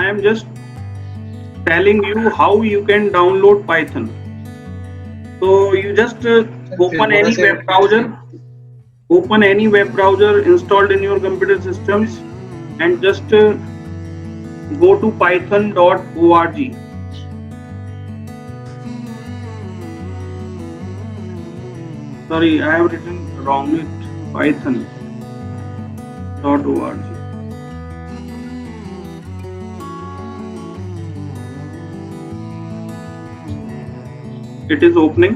I am just telling you how you can download Python. So you just open any web browser installed in your computer systems and just go to python.org. Sorry, I have written wrong it. Python.org. It is opening.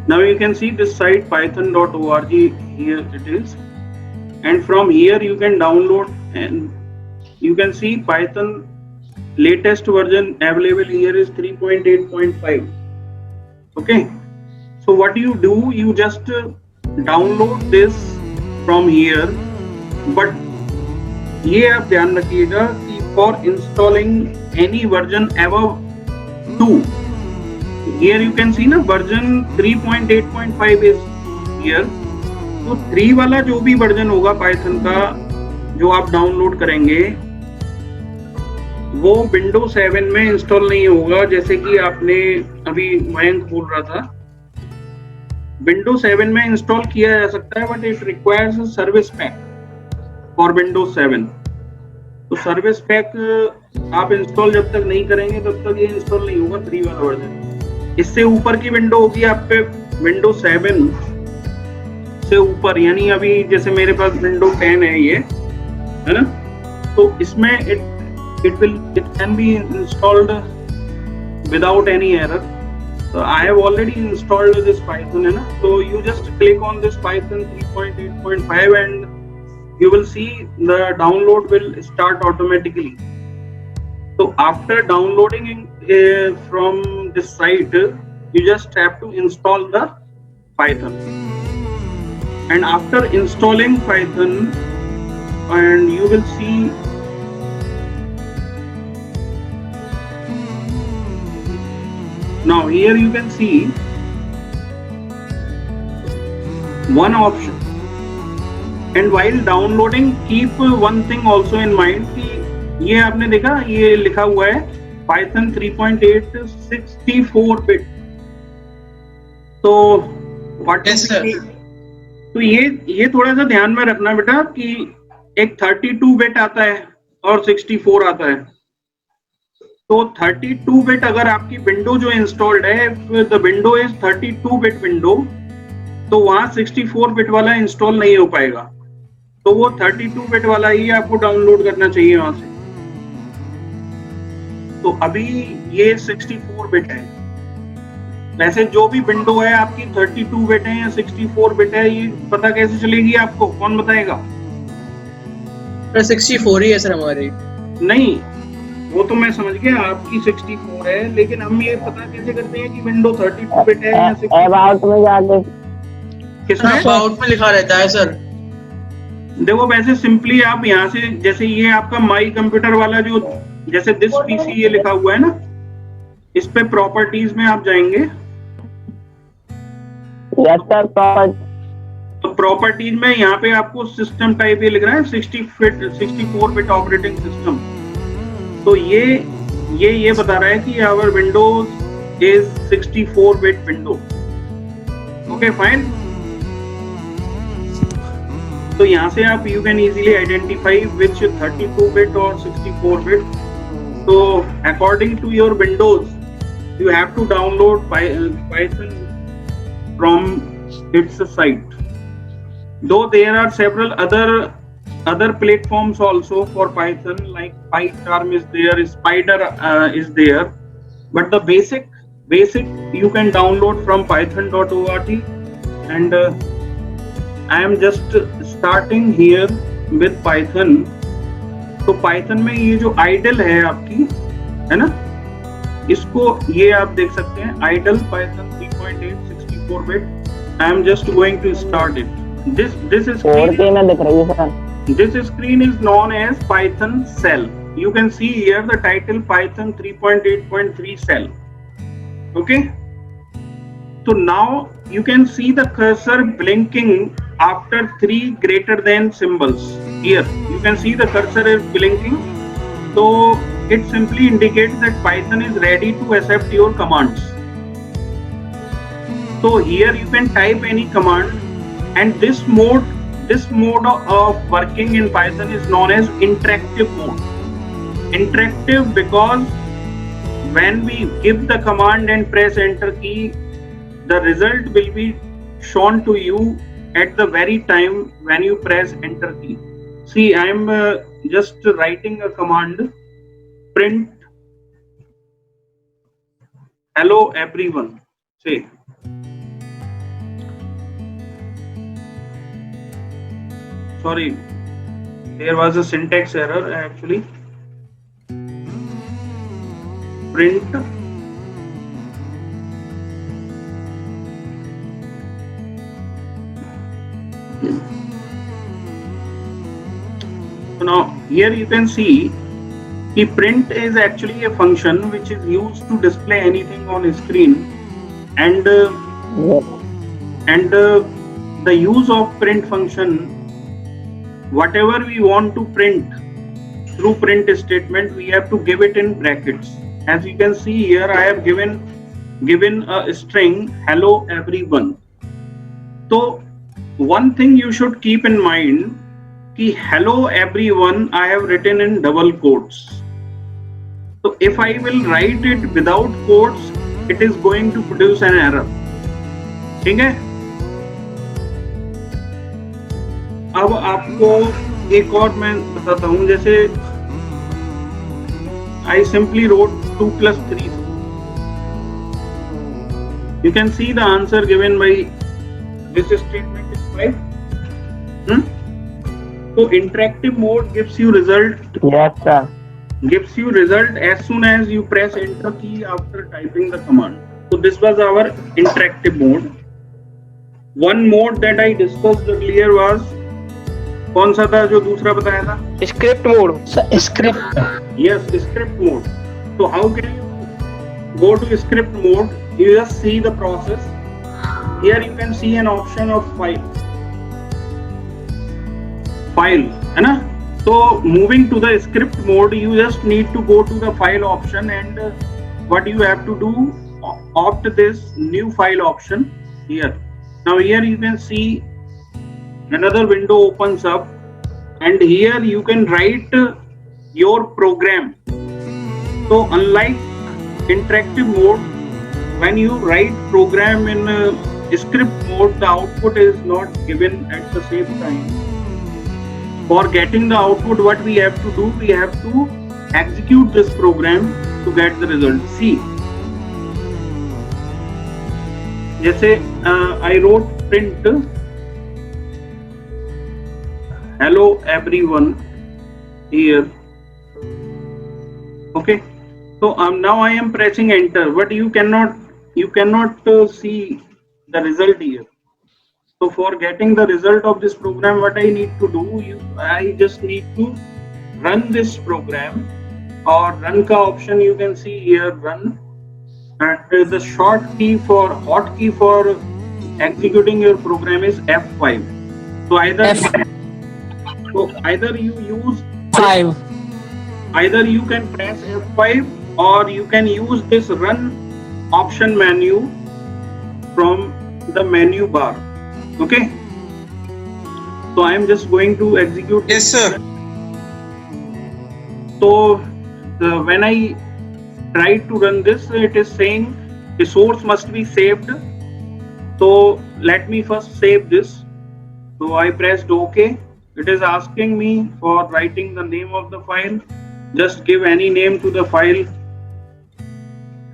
Now you can see this site python.org. Here it is, and from here you can download, and you can see Python latest version available here is 3.8.5. okay, so what you do, you just download this from here, but ये आप ध्यान रखिएगा कि for installing any version above 2, here you can see ना version 3.8.5 is here. तो 3 वाला जो भी वर्जन होगा पाइथन का जो आप डाउनलोड करेंगे वो विंडोज 7 में इंस्टॉल नहीं होगा, जैसे कि आपने अभी मयंक बोल रहा था। विंडोज 7 में इंस्टॉल किया जा सकता है, but it requires service pack for Windows 7। तो सर्विस पैक आप इंस्टॉल जब तक नहीं करेंगे तब तक ये इंस्टॉल नहीं होगा 3 वाला वर्जन। इससे ऊपर की विंडो होगी आप पे विंडोज 7 से ऊपर, यानी अभी जैसे मेरे पास विंडो 10 है ये, है ना, तो इसमें it can be installed without any error. So I have already installed this Python, है ना, so you just click on this Python 3.8.5 and you will see the download will start automatically. So after downloading from this site, you just have to install the Python, and after installing Python, and you will see now here you can see one option, and while downloading keep one thing also in mind कि ये आपने देखा ये लिखा हुआ है Python 3.8 64 bit. तो what is तो ये थोड़ा सा ध्यान में रखना बेटा कि एक 32 बिट आता है और 64 आता है। तो 32 बिट अगर आपकी विंडो जो इंस्टॉल्ड है, the window is 32 bit window, तो वहां 64 बिट वाला इंस्टॉल नहीं हो पाएगा, तो वो 32 बिट वाला ही आपको डाउनलोड करना चाहिए वहां से। तो अभी ये 64 बिट है। वैसे जो भी विंडो है आपकी 32 बिट है या 64 बिट है, ये पता कैसे चलेगी आपको, कौन बताएगा? 64 ही है सर हमारी। नहीं, वो तो मैं समझ गया आपकी 64 है, लेकिन हम ये पता कैसे करते हैं कि विंडो 32 बिट है या 64? अबाउट में जाके किसमें? अबाउट में लिखा रहता है सर। देखो वैसे सिंपली आप यहाँ से, जैसे ये आपका माई कंप्यूटर वाला जो, जैसे दिस पीसी ये लिखा हुआ है ना, इस पे प्रॉपर्टीज में आप जाएंगे। यस सर, तो प्रॉपर्टीज में यहाँ पे आपको सिस्टम टाइप ये लिख रहा है 64 बिट ऑपरेटिंग सिस्टम। तो ये बता रहा है कि our windows is 64 bit window. Okay fine. तो यहाँ से आप you can easily identify which 32 bit और 64 बिट। तो according to your windows you have to download Python from its site. Though there are several other platforms also for Python, like PyCharm is there, Spider is there, but the basic you can download from python.org, and I am just starting here with Python. तो Python में ये जो idle है आपकी, है ना, इसको ये आप देख सकते हैं idle Python 3.8 64 bit. I am just going to start it. This screen is known as Python cell. You can see here the title Python 3.8.3 cell. Okay. So now you can see the cursor blinking after 3 greater than symbols. Here you can see the cursor is blinking, so it simply indicates that Python is ready to accept your commands. So here you can type any command, and this mode of working in Python is known as interactive mode. Interactive because when we give the command and press enter key, the result will be shown to you at the very time when you press enter key. See, I am just writing a command, print hello everyone. Say, sorry, there was a syntax error actually. Print so now here you can see the print is actually a function which is used to display anything on a screen, and the use of print function, whatever we want to print through print statement, we have to give it in brackets. As you can see here, I have given a string hello everyone. So one thing you should keep in mind, ki hello everyone I have written in double quotes. So if I will write it without quotes, it is going to produce an error. ठीक है? अब आपको एक और मैं बताता हूँ, जैसे I simply wrote 2 plus 3. You can see the answer given by this statement is 5. So interactive mode gives you result. Yes, sir. Gives you result as soon as you press enter key after typing the command. So this was our interactive mode. One mode that I discussed earlier was, कौन सा था जो दूसरा बताया था? Script mode. Script. Yes, script mode. So how can you go to script mode? You just see the process. Here you can see an option of file, है ना? So moving to the script mode, you just need to go to the file option, and what you have to do, opt this new file option here. Now here you can see another window opens up, and here you can write your program. So unlike interactive mode, when you write program in script mode, the output is not given at the same time. For getting the output, what we have to do, we have to execute this program to get the result. See, जैसे I wrote print hello everyone here. Okay, so now I am pressing enter, but you cannot see the result here. So for getting the result of this program, what I need to do, I just need to run this program, or run ka option you can see here, run, and the hotkey for executing your program is F5. So either you use 5. Either you can press F5, or you can use this run option menu from the menu bar. Okay, so I am just going to execute. Yes, sir. So when I try to run this, it is saying the source must be saved. So let me first save this. So I pressed OK. It is asking me for writing the name of the file. Just give any name to the file.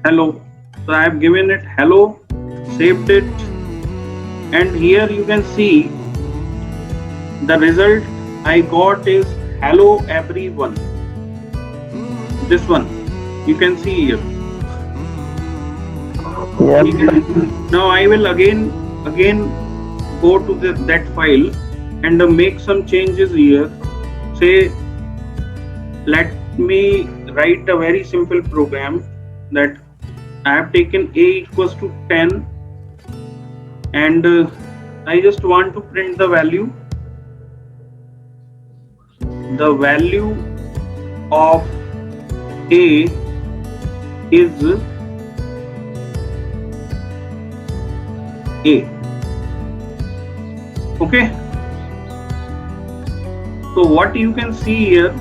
Hello. So I have given it hello, saved it, and here you can see the result I got is hello everyone. This one you can see here. Yes. Now I will again go to that file and make some changes here. Say, let me write a very simple program that I have taken a equals to 10, and I just want to print the value the value of A is A. Okay. So what you can see here,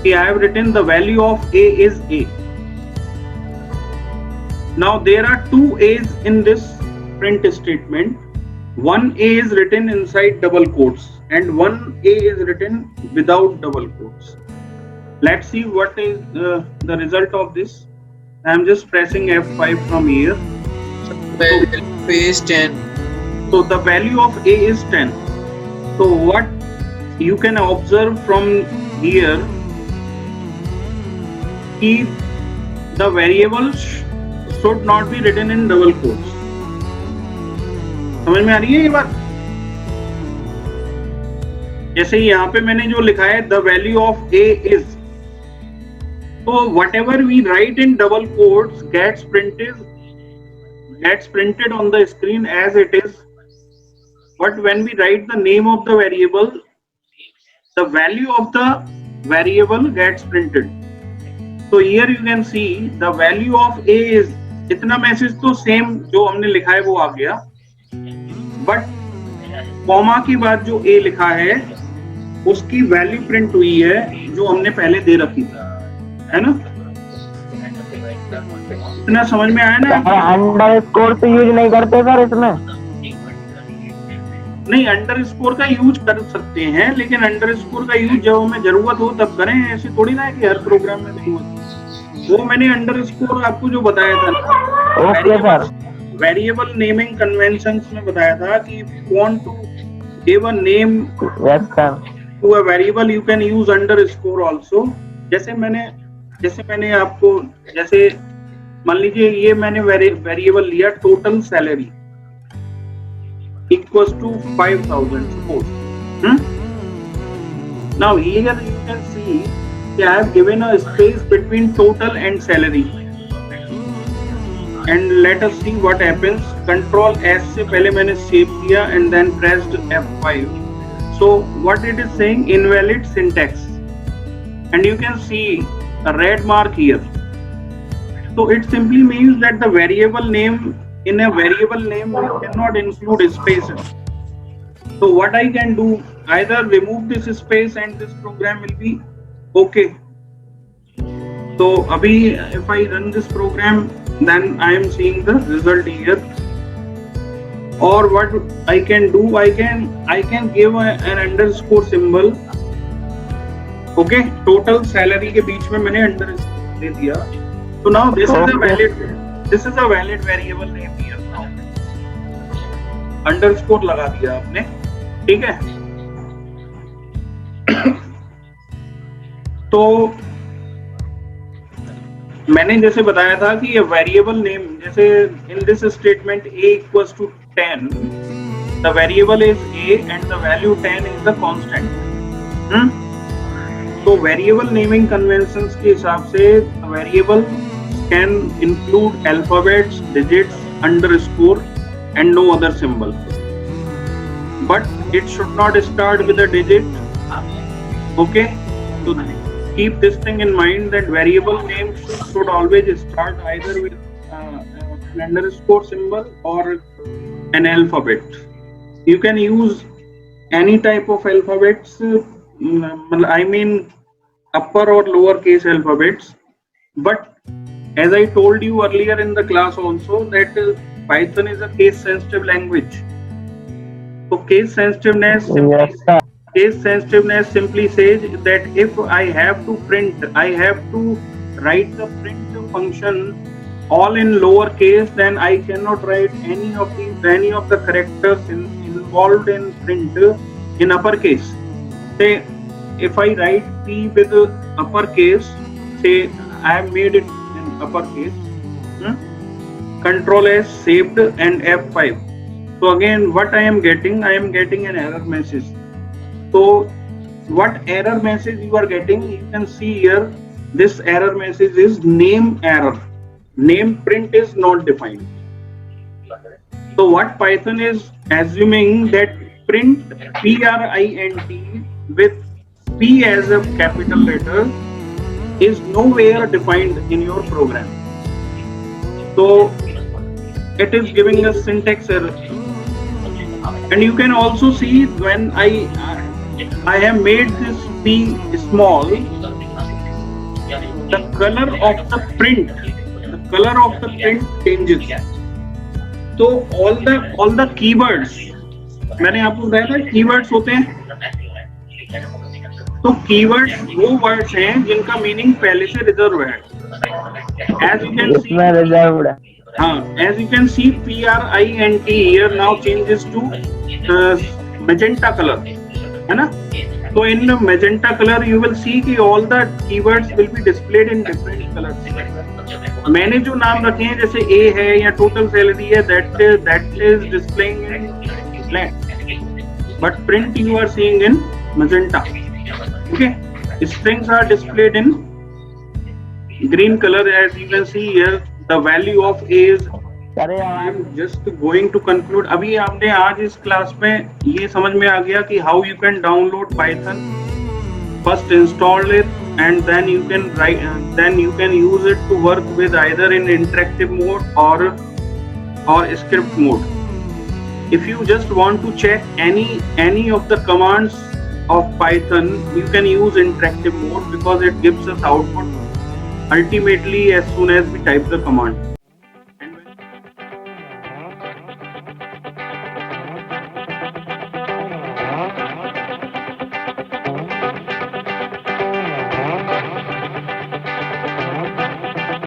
I have written the value of A is A. Now there are two A's in this print statement. One A is written inside double quotes and one A is written without double quotes. Let's see what is the result of this. I am just pressing F5 from here. A is 10. So the value of A is 10. So what you can observe from here, if the variable should not be written in double quotes. समझ में आ रही है ये बात? जैसे यहाँ पे मैंने जो लिखा है the value of A is, so whatever we write in double quotes gets printed on the screen as it is. But when we write the name of the variable, the value of the variable gets printed. So here you can see the value of A is, इतना message तो same जो हमने लिखा है वो आ गया, but comma के बाद जो A लिखा है उसकी वैल्यू प्रिंट हुई है जो हमने पहले दे रखी थी, है ना? इतना समझ में आया ना? अंडरस्कोर तो यूज नहीं करते सर इसमें? नहीं, अंडरस्कोर का यूज कर सकते हैं, लेकिन अंडरस्कोर का यूज जब हमें जरूरत हो तब करें, ऐसे थोड़ी ना है कि हर प्रोग्राम में नहीं होता। वो मैंने अंडरस्कोर आपको जो बताया था ना, वेरिएबल नेमिंग कन्वेंशंस में बताया था कि if you want to give a name to a variable you can use underscore also. जैसे मैंने आपको, जैसे मान लीजिए ये मैंने वेरिएबल लिया total salary equals to 5,000 suppose. Now here you can see I have given a space between total and salary, and let us see what happens. Control S से पहले मैंने सेव किया and then pressed F5. So what it is saying, invalid syntax, and you can see a red mark here. So it simply means that the variable name, in a variable name we cannot include spaces. So what I can do, either remove this space and this program will be okay. So abhi if I run this program, then I am seeing the result here. Or what I can do, I can give an underscore symbol. Okay, total salary के बीच में मैंने underscore दे दिया. So now this is a valid variable name here now. Underscore लगा दिया आपने, ठीक है? तो मैंने जैसे बताया था कि ये वेरिएबल नेम, जैसे in this statement A equals to 10, the variable is A and the value 10 is the constant. तो वेरिएबल नेमिंग कन्वेंशंस के हिसाब से variable can include alphabets, digits, underscore and no other symbol, but it should not start with a digit. Okay, so keep this thing in mind that variable names should always start either with an underscore symbol or an alphabet. You can use any type of alphabets, I mean upper or lower case alphabets, but as I told you earlier in the class also that Python is a case sensitive language. So case sensitiveness simply says that if I have to print, I have to write the print function all in lower case, then I cannot write any of the characters involved in print in uppercase. Say if I write P with uppercase, say I have made it uppercase, Control S saved and F5. So again what I am getting an error message. So what error message you are getting, you can see here, this error message is name error. Name print is not defined. So what Python is assuming that print print with P as a capital letter is nowhere defined in your program. So it is giving us syntax error. And you can also see when I have made this P small, the color of the print changes. So all the keywords, मैंने आपको बताया था keywords होते हैं. तो keywords वो words हैं जिनका meaning पहले से reserved है. As you can see, इसमें रिजर्व्ड है। हाँ, as you can see, PRINT here now changes to magenta color, है ना? So in magenta color you will see कि all the keywords will be displayed in different colors. मैंने जो नाम रखे हैं जैसे A है या total salary है, that is displaying in black, but print you are seeing in magenta. Okay, strings are displayed in green color. As you can see here, the value of A is. अरे I यार am just going to conclude. अभी आपने आज इस class में ये समझ में आ गया कि how you can download Python. First install it and then you can use it to work with either in interactive mode or script mode. If you just want to check any of the commands of Python, you can use interactive mode because it gives us output ultimately as soon as we type the command.